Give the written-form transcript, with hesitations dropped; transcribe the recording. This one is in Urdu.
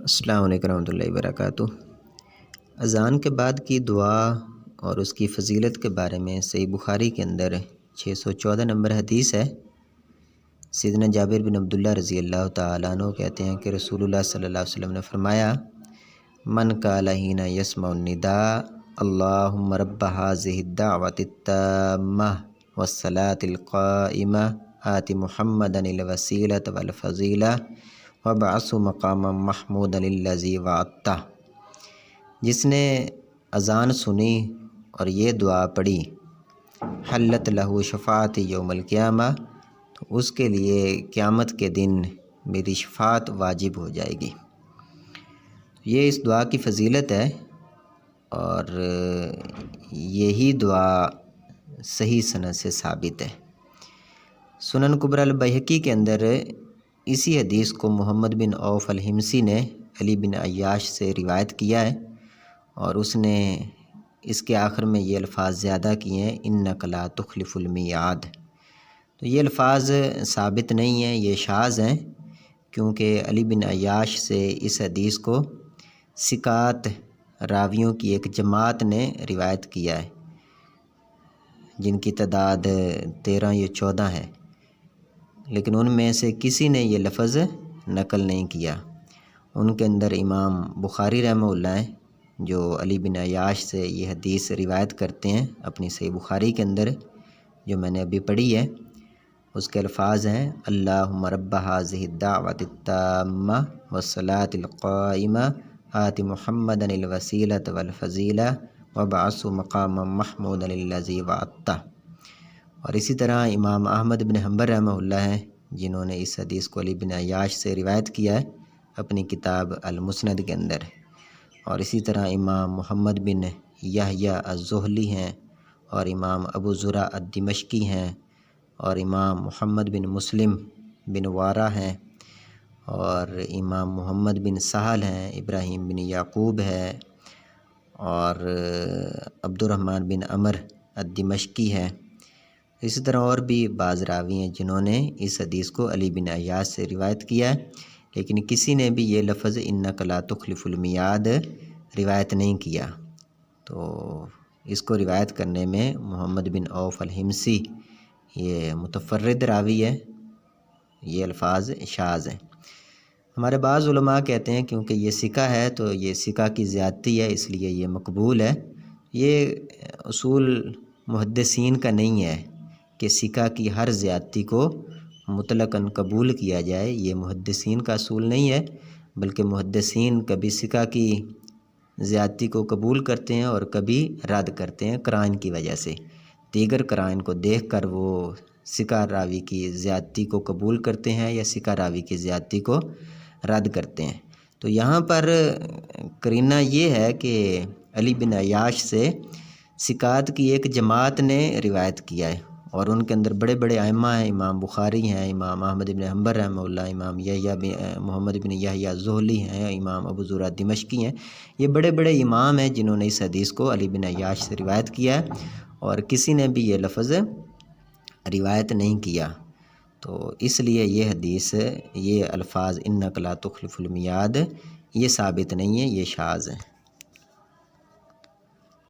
السلام علیکم ورحمۃ اللہ وبرکاتہ۔ اذان کے بعد کی دعا اور اس کی فضیلت کے بارے میں صحیح بخاری کے اندر 614 نمبر حدیث ہے۔ سیدنا جابر بن عبداللہ رضی اللہ تعالیٰ عنہ کہتے ہیں کہ رسول اللہ صلی اللہ علیہ وسلم نے فرمایا، من قال حین یسمع النداء اللہم رب ھذہ الدعوۃ التامہ والصلاۃ القائمہ آت محمدا الوسیلۃ والفضیلہ وابعثہ مقاما محمودا الذی وعدتہ۔ جس نے اذان سنی اور یہ دعا پڑھی، حلت لہ شفاعت یوم القیامہ، تو اس کے لیے قیامت کے دن میری شفاعت واجب ہو جائے گی۔ یہ اس دعا کی فضیلت ہے، اور یہی دعا صحیح سند سے ثابت ہے۔ سنن کبری البیہقی کے اندر اسی حدیث کو محمد بن عوف الحمصی نے علی بن عیاش سے روایت کیا ہے، اور اس نے اس کے آخر میں یہ الفاظ زیادہ کیے ہیں، انک لا تخلف المیعاد۔ تو یہ الفاظ ثابت نہیں ہیں، یہ شاذ ہیں، کیونکہ علی بن عیاش سے اس حدیث کو ثقات راویوں کی ایک جماعت نے روایت کیا ہے، جن کی تعداد 13 یا 14 ہے، لیکن ان میں سے کسی نے یہ لفظ نقل نہیں کیا۔ ان کے اندر امام بخاری رحمہ اللہ ہیں، جو علی بن عیاش سے یہ حدیث روایت کرتے ہیں اپنی صحیح بخاری کے اندر، جو میں نے ابھی پڑھی ہے۔ اس کے الفاظ ہیں، اللہم رب ھذہ الدعوۃ التامہ والصلاۃ القائمہ آت محمدا الوسیلۃ والفضیلہ وابعثہ مقاما محمودا الذی وعدتہ۔ اور اسی طرح امام احمد بن حنبل رحمہ اللہ ہیں، جنہوں نے اس حدیث کو علی بن عیاش سے روایت کیا ہے اپنی کتاب المسند کے اندر۔ اور اسی طرح امام محمد بن یحییٰ الزہلی ہیں، اور امام ابو زرع الدمشقی ہیں، اور امام محمد بن مسلم بن وارہ ہیں، اور امام محمد بن سہل ہیں، ابراہیم بن یعقوب ہے، اور عبد الرحمن بن عمر الدمشقی ہے۔ اسی طرح اور بھی بعض راوی ہیں جنہوں نے اس حدیث کو علی بن عیاش سے روایت کیا ہے، لیکن کسی نے بھی یہ لفظ انک لا تخلف المیعاد روایت نہیں کیا۔ تو اس کو روایت کرنے میں محمد بن عوف الحمصی یہ متفرد راوی ہے، یہ الفاظ شاذ ہیں۔ ہمارے بعض علماء کہتے ہیں کیونکہ یہ ثقہ ہے تو یہ ثقہ کی زیادتی ہے، اس لیے یہ مقبول ہے۔ یہ اصول محدثین کا نہیں ہے کہ ثقہ کی ہر زیادتی کو مطلقاً قبول کیا جائے، یہ محدثین کا اصول نہیں ہے، بلکہ محدثین کبھی ثقہ کی زیادتی کو قبول کرتے ہیں اور کبھی رد کرتے ہیں قرائن کی وجہ سے۔ دیگر قرائن کو دیکھ کر وہ ثقہ راوی کی زیادتی کو قبول کرتے ہیں یا ثقہ راوی کی زیادتی کو رد کرتے ہیں۔ تو یہاں پر قرینہ یہ ہے کہ علی بن عیاش سے ثقات کی ایک جماعت نے روایت کیا ہے، اور ان کے اندر بڑے بڑے ائمہ ہیں، امام بخاری ہیں، امام احمد بن حنبل رحمہ اللہ، امام محمد بن یحییٰ الزہلی ہیں، امام ابو زرع دمشقی ہیں۔ یہ بڑے بڑے امام ہیں جنہوں نے اس حدیث کو علی بن عیاش سے روایت کیا ہے، اور کسی نے بھی یہ لفظ روایت نہیں کیا۔ تو اس لیے یہ حدیث، یہ الفاظ انک لا تخلف المیعاد، یہ ثابت نہیں ہے، یہ شاذ ہے۔